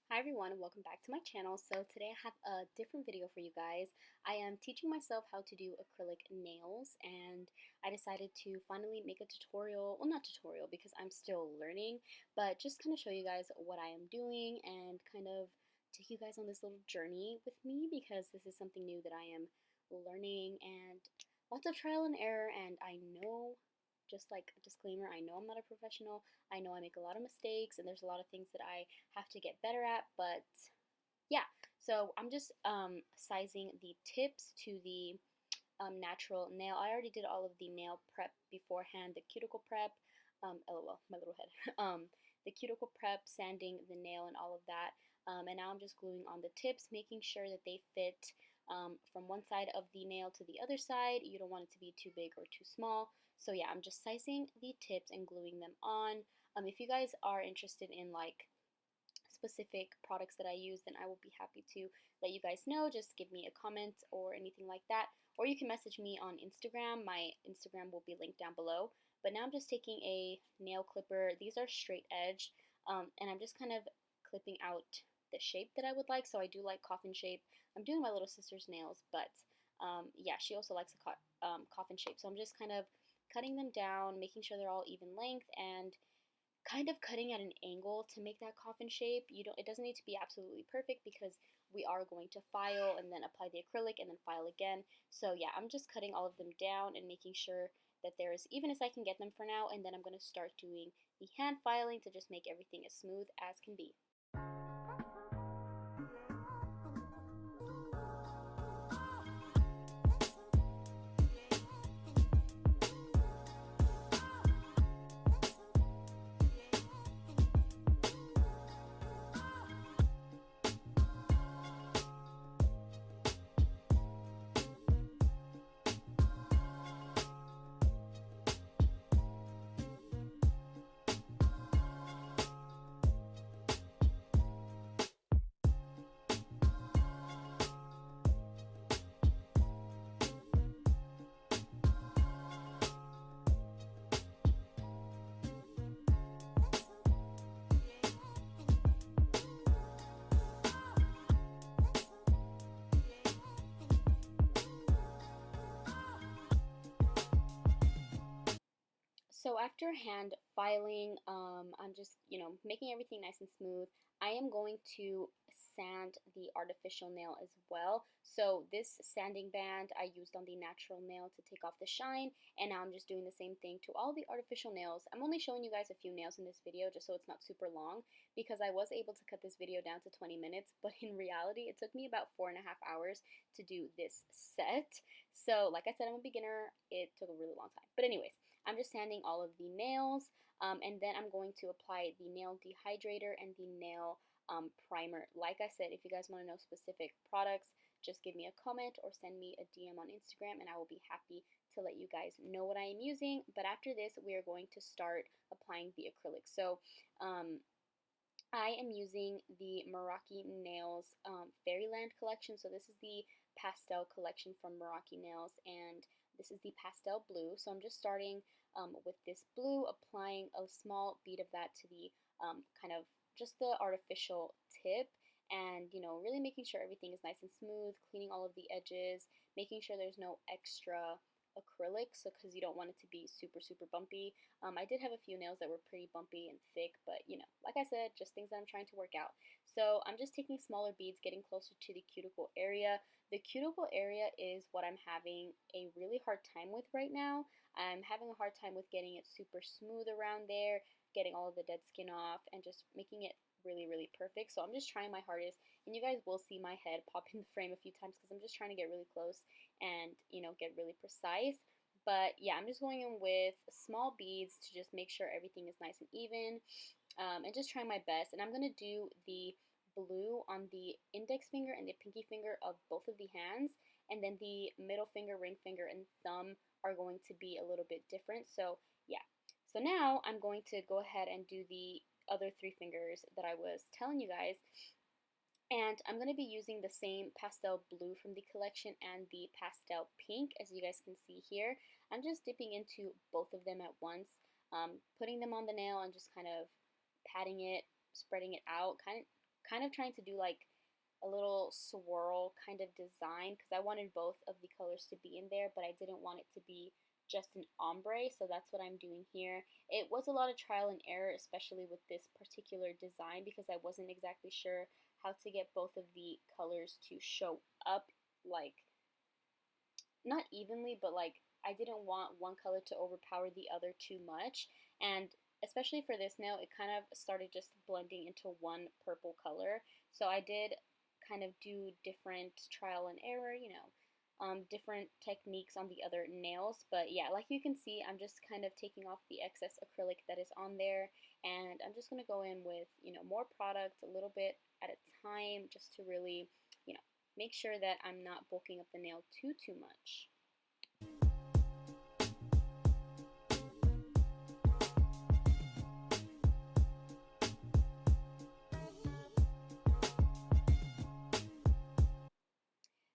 Hi everyone, welcome back to my channel. So today I have a different video for you guys. I am teaching myself how to do acrylic nails, and I decided to finally make a tutorial, well, not tutorial because I'm still learning, but just kind of show you guys what I am doing and kind of take you guys on this little journey with me because this is something new that I am learning and lots of trial and error. And I know, just like a disclaimer, I know I'm not a professional. I know I make a lot of mistakes and there's a lot of things that I have to get better at, but yeah. So I'm just sizing the tips to the natural nail. I already did all of the nail prep beforehand, the cuticle prep, lol, my little head, the cuticle prep, sanding the nail and all of that. And now I'm just gluing on the tips, making sure that they fit from one side of the nail to the other side. You don't want it to be too big or too small. So yeah, I'm just sizing the tips and gluing them on. If you guys are interested in like specific products that I use, then I will be happy to let you guys know. Just give me a comment or anything like that. Or you can message me on Instagram. My Instagram will be linked down below. But now I'm just taking a nail clipper. These are straight edge. And I'm just kind of clipping out the shape that I would like. So I do like coffin shape. I'm doing my little sister's nails, but yeah, she also likes a coffin shape. So I'm just kind of cutting them down, making sure they're all even length, and kind of cutting at an angle to make that coffin shape. It doesn't need to be absolutely perfect because we are going to file and then apply the acrylic and then file again. So yeah, I'm just cutting all of them down and making sure that they're as even as I can get them for now, and then I'm going to start doing the hand filing to just make everything as smooth as can be. So after hand filing, I'm just, making everything nice and smooth. I am going to sand the artificial nail as well. So this sanding band I used on the natural nail to take off the shine, and now I'm just doing the same thing to all the artificial nails. I'm only showing you guys a few nails in this video just so it's not super long because I was able to cut this video down to 20 minutes, but in reality it took me about 4.5 hours to do this set. So like I said, I'm a beginner. It took a really long time. But anyways, I'm just sanding all of the nails, and then I'm going to apply the nail dehydrator and the nail primer. Like I said, if you guys want to know specific products, just give me a comment or send me a DM on Instagram, and I will be happy to let you guys know what I am using. But after this, we are going to start applying the acrylic. So I am using the Meraki Nails Fairyland collection. So this is the pastel collection from Meraki Nails, and this is the pastel blue. So I'm just starting with this blue, applying a small bead of that to the kind of just the artificial tip, and really making sure everything is nice and smooth, cleaning all of the edges, making sure there's no extra acrylic, so because you don't want it to be super bumpy. I did have a few nails that were pretty bumpy and thick, but like I said, just things that I'm trying to work out. So I'm just taking smaller beads, getting closer to the cuticle area. The cuticle area is what I'm having a really hard time with right now. I'm having a hard time with getting it super smooth around there, getting all of the dead skin off, and just making it really perfect. So I'm just trying my hardest, and you guys will see my head pop in the frame a few times because I'm just trying to get really close and get really precise. But yeah, I'm just going in with small beads to just make sure everything is nice and even, and just trying my best. And I'm going to do the blue on the index finger and the pinky finger of both of the hands, and then the middle finger, ring finger, and thumb are going to be a little bit different. So yeah, so now I'm going to go ahead and do the other 3 fingers that I was telling you guys. And I'm going to be using the same pastel blue from the collection and the pastel pink, as you guys can see here. I'm just dipping into both of them at once, putting them on the nail and just kind of patting it, spreading it out, kind kind of trying to do like a little swirl kind of design because I wanted both of the colors to be in there, but I didn't want it to be just an ombre, so that's what I'm doing here. It was a lot of trial and error, especially with this particular design, because I wasn't exactly sure how to get both of the colors to show up, like, not evenly, but like I didn't want one color to overpower the other too much. And especially for this nail, it kind of started just blending into one purple color. So I did kind of do different trial and error, different techniques on the other nails. But yeah, like you can see, I'm just kind of taking off the excess acrylic that is on there, and I'm just going to go in with, more product a little bit at a time, just to really, make sure that I'm not bulking up the nail too much.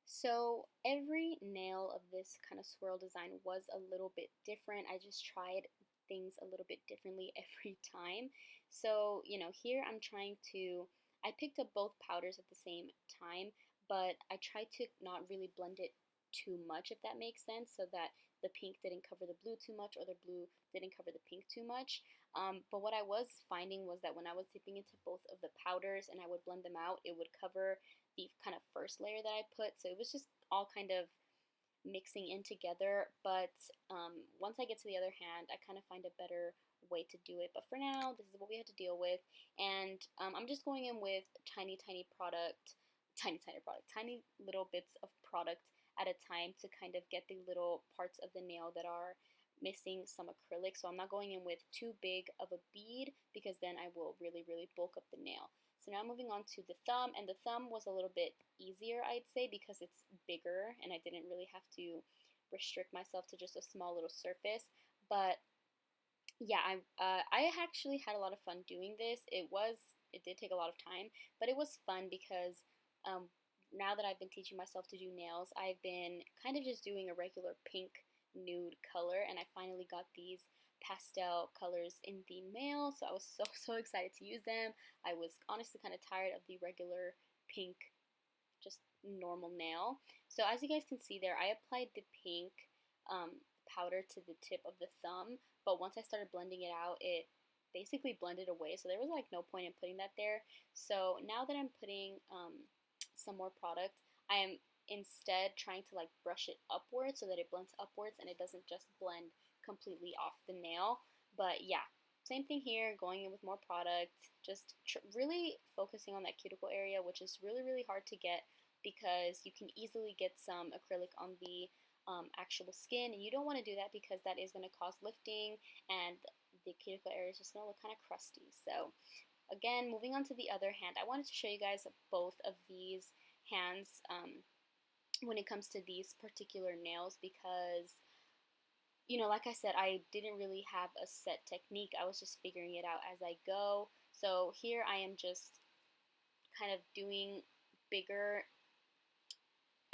So every nail of this kind of swirl design was a little bit different. I just tried things a little bit differently every time. So, here I'm trying to, I picked up both powders at the same time, but I tried to not really blend it too much, if that makes sense, so that the pink didn't cover the blue too much or the blue didn't cover the pink too much. But what I was finding was that when I was dipping into both of the powders and I would blend them out, it would cover the kind of first layer that I put. So it was just all kind of mixing in together. But once I get to the other hand, I kind of find a better way to do it. But for now, this is what we have to deal with. And I'm just going in with tiny little bits of product at a time to kind of get the little parts of the nail that are missing some acrylic. So I'm not going in with too big of a bead, because then I will really bulk up the nail. So now moving on to the thumb, and the thumb was a little bit easier, I'd say, because it's bigger and I didn't really have to restrict myself to just a small little surface. But yeah, I actually had a lot of fun doing this. It did take a lot of time, but it was fun because now that I've been teaching myself to do nails, I've been kind of just doing a regular pink nude color, and I finally got these pastel colors in the mail, so I was so excited to use them. I was honestly kind of tired of the regular pink, just normal nail. So as you guys can see there, I applied the pink powder to the tip of the thumb, but once I started blending it out, it basically blended away, so there was like no point in putting that there. So now that I'm putting some more product, I am instead trying to like brush it upwards so that it blends upwards and it doesn't just blend completely off the nail. But yeah, same thing here, going in with more product, just really focusing on that cuticle area, which is really hard to get because you can easily get some acrylic on the actual skin, and you don't want to do that because that is going to cause lifting and the cuticle area is just going to look kind of crusty. So again, moving on to the other hand, I wanted to show you guys both of these hands when it comes to these particular nails, because like I said, I didn't really have a set technique. I was just figuring it out as I go. So here I am just kind of doing bigger,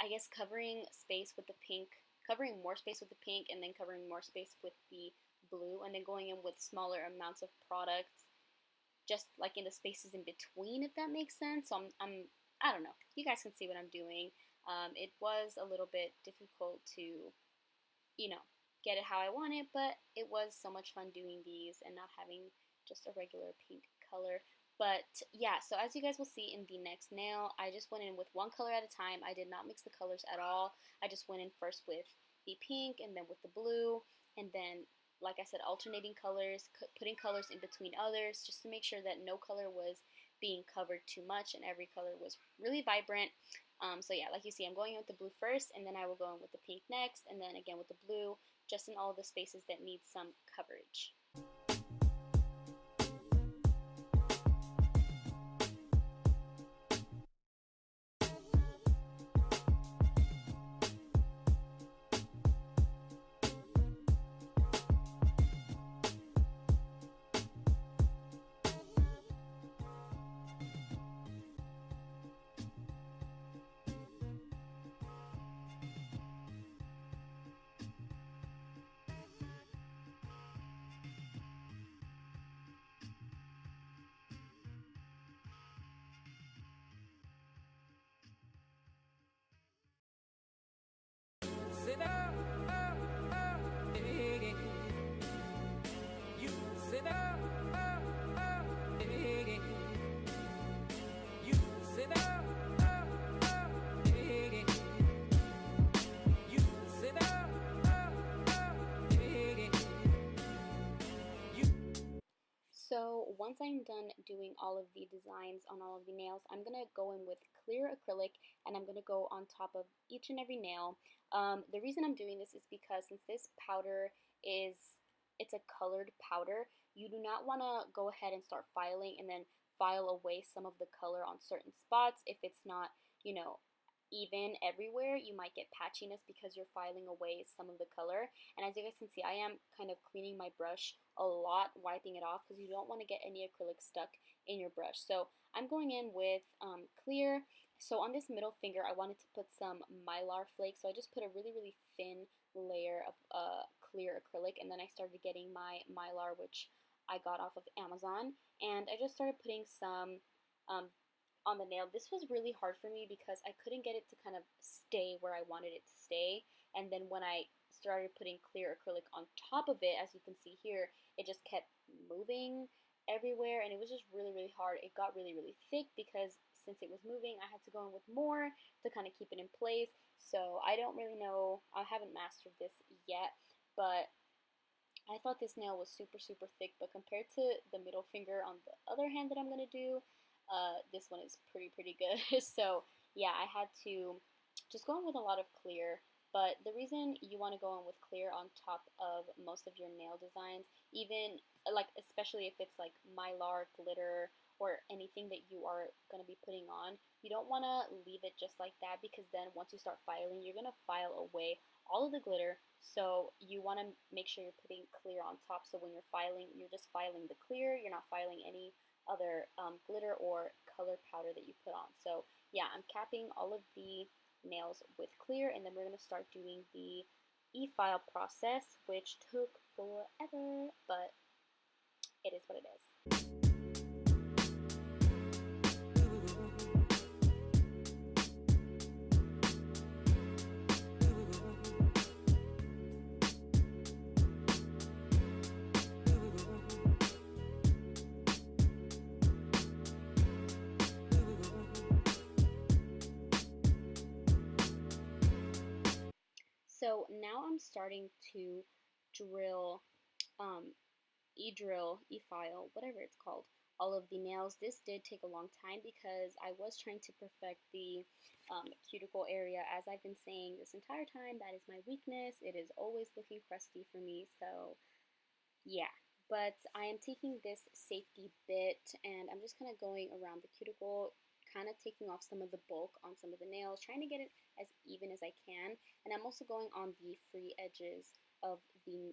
I guess, covering space with the pink, covering more space with the pink, and then covering more space with the blue, and then going in with smaller amounts of product just like in the spaces in between, if that makes sense. So I don't know. You guys can see what I'm doing. It was a little bit difficult to, get it how I want it, but it was so much fun doing these and not having just a regular pink color. But yeah, so as you guys will see in the next nail, I just went in with one color at a time. I did not mix the colors at all. I just went in first with the pink and then with the blue, and then, like I said, alternating colors, putting colors in between others, just to make sure that no color was being covered too much and every color was really vibrant. So yeah, like you see, I'm going in with the blue first, and then I will go in with the pink next, and then again with the blue, just in all the spaces that need some coverage. I'm done doing all of the designs on all of the nails, I'm going to go in with clear acrylic and I'm going to go on top of each and every nail. The reason I'm doing this is because since this powder it's a colored powder, you do not want to go ahead and start filing and then file away some of the color on certain spots. If it's not, you know, even everywhere, you might get patchiness because you're filing away some of the color. And as you guys can see, I am kind of cleaning my brush a lot, wiping it off because you don't want to get any acrylic stuck in your brush. So I'm going in with clear. So on this middle finger, I wanted to put some mylar flakes. So I just put a really, really thin layer of clear acrylic, and then I started getting my mylar, which I got off of Amazon, and I just started putting some on the nail. This was really hard for me because I couldn't get it to kind of stay where I wanted it to stay. And then when I started putting clear acrylic on top of it, as you can see here, it just kept moving everywhere, and it was just really, really hard. It got really, really thick because since it was moving, I had to go in with more to kind of keep it in place. So I don't really know, I haven't mastered this yet, but I thought this nail was super, super thick, but compared to the middle finger on the other hand that I'm going to do, this one is pretty good. So yeah, I had to just go in with a lot of clear. But the reason you want to go in with clear on top of most of your nail designs, even like especially if it's like mylar, glitter, or anything that you are going to be putting on, you don't want to leave it just like that, because then once you start filing, you're going to file away all of the glitter. So you want to make sure you're putting clear on top, so when you're filing, you're just filing the clear, you're not filing any other glitter or color powder that you put on. So yeah, I'm capping all of the nails with clear, and then we're going to start doing the e-file process, which took forever, but it is what it is. So now I'm starting to drill, e-drill, e-file, whatever it's called, all of the nails. This did take a long time because I was trying to perfect the cuticle area. As I've been saying this entire time, that is my weakness. It is always looking crusty for me, so yeah. But I am taking this safety bit and I'm just kind of going around the cuticle, kind of taking off some of the bulk on some of the nails, trying to get it as even as I can. And I'm also going on the free edges of the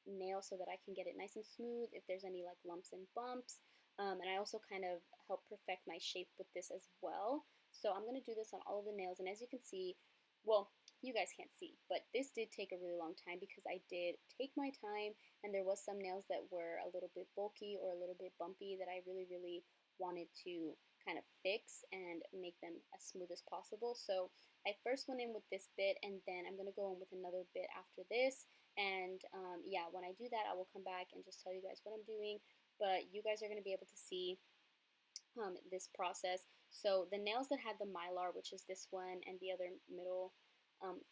nail so that I can get it nice and smooth if there's any like lumps and bumps. And I also kind of help perfect my shape with this as well. So I'm going to do this on all of the nails, and as you can see, well, you guys can't see, but this did take a really long time because I did take my time, and there was some nails that were a little bit bulky or a little bit bumpy that I really, really wanted to kind of fix and make them as smooth as possible. So I first went in with this bit, and then I'm going to go in with another bit after this. And yeah, when I do that, I will come back and just tell you guys what I'm doing, but you guys are going to be able to see this process. So the nails that had the mylar, which is this one and the other middle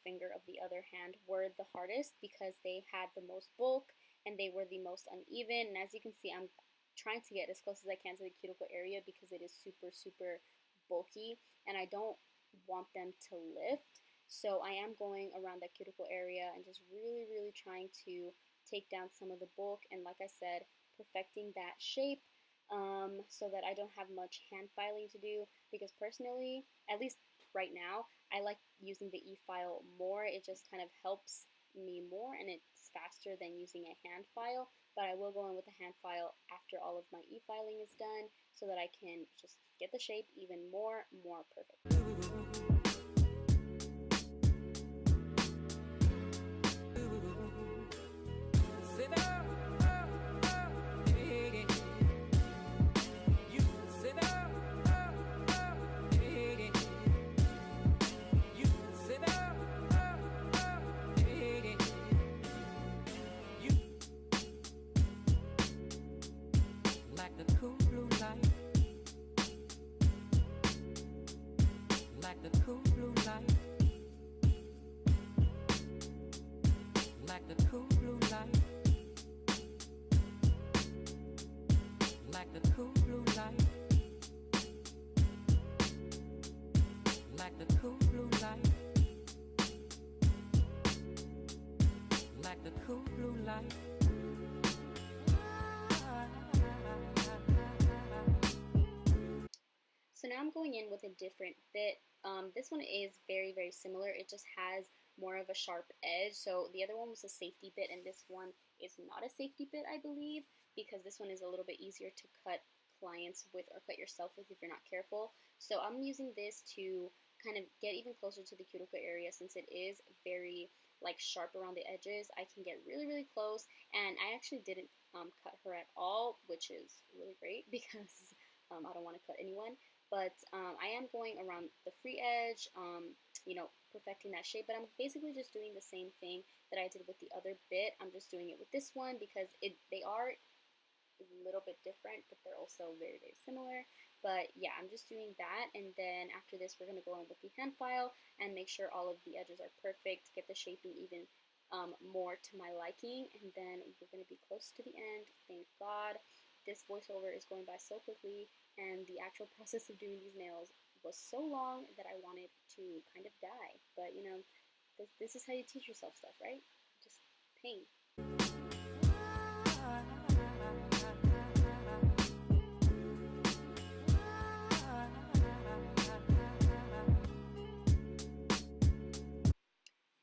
finger of the other hand, were the hardest because they had the most bulk and they were the most uneven. And as you can see, I'm trying to get as close as I can to the cuticle area because it is super, super bulky and I don't want them to lift. So I am going around that cuticle area and just really, really trying to take down some of the bulk, and like I said, perfecting that shape so that I don't have much hand filing to do, because personally, at least right now, I like using the e-file more. It just kind of helps me more and it's faster than using a hand file, but I will go in with a hand file after all of my e-filing is done so that I can just get the shape even more perfect. Like the cool So now I'm going in with a different bit. This one is very similar. It just has more of a sharp edge. So the other one was a safety bit, and this one is not a safety bit, I believe, because this one is a little bit easier to cut clients with or cut yourself with if you're not careful. So I'm using this to kind of get even closer to the cuticle area, since it is very like sharp around the edges. I can get really close, and I actually didn't cut her at all, which is really great because I don't want to cut anyone. But I am going around the free edge, perfecting that shape. But I'm basically just doing the same thing that I did with the other bit. I'm just doing it with this one because they are a little bit different, but they're also very similar. But yeah, I'm just doing that, and then after this, we're going to go in with the hand file and make sure all of the edges are perfect, get the shaping even more to my liking, and then we're going to be close to the end. Thank God. This voiceover is going by so quickly, and the actual process of doing these nails was so long that I wanted to kind of die. But you know, this is how you teach yourself stuff, right? Just pain.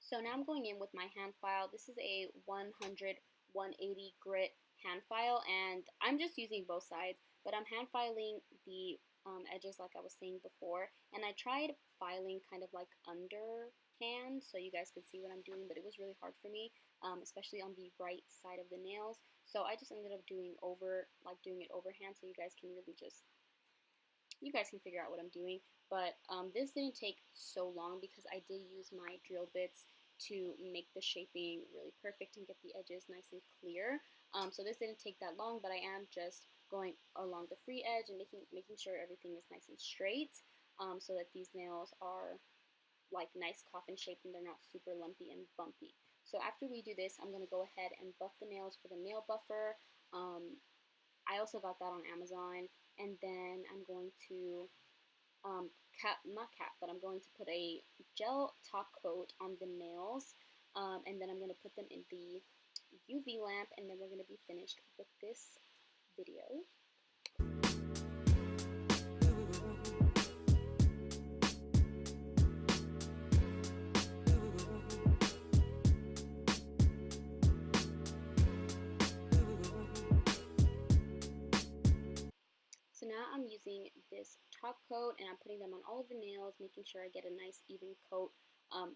So now I'm going in with my hand file. This is a 100/180 grit hand file, and I'm just using both sides, but I'm hand filing the edges like I was saying before, and I tried filing kind of like underhand so you guys could see what I'm doing, but it was really hard for me, especially on the right side of the nails. So I just ended up doing it overhand, so you guys can figure out what I'm doing. But this didn't take so long because I did use my drill bits to make the shaping really perfect and get the edges nice and clear. So this didn't take that long, but I am just going along the free edge and making sure everything is nice and straight, so that these nails are like nice coffin shaped and they're not super lumpy and bumpy. So after we do this, I'm going to go ahead and buff the nails with a nail buffer. I also got that on Amazon, and then I'm going to but I'm going to put a gel top coat on the nails, and then I'm going to put them in the UV lamp, and then we're going to be finished with this video. So now I'm using this top coat, and I'm putting them on all of the nails, making sure I get a nice even coat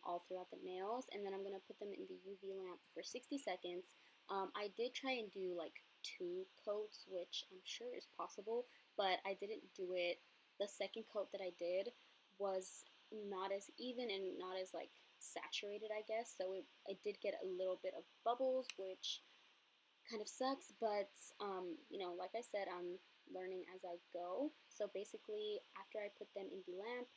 all throughout the nails, and then I'm going to put them in the UV lamp for 60 seconds. I did try and do like 2 coats, which I'm sure is possible, but I didn't do it. The second coat that I did was not as even and not as like saturated, I guess, so it did get a little bit of bubbles, which kind of sucks, but like I said, I'm learning as I go. So basically, after I put them in the lamp,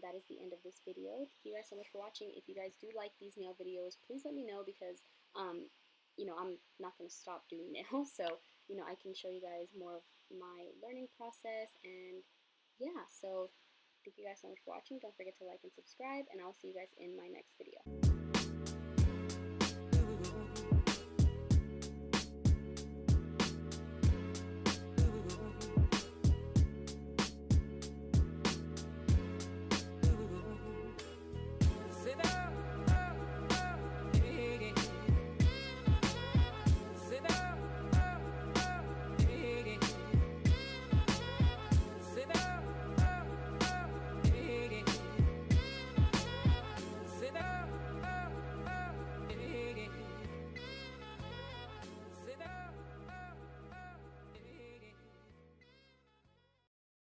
that is the end of this video. Thank you guys so much for watching. If you guys do like these nail videos, please let me know, because I'm not going to stop doing nails, so I can show you guys more of my learning process. And yeah, so thank you guys so much for watching. Don't forget to like and subscribe, and I'll see you guys in my next video.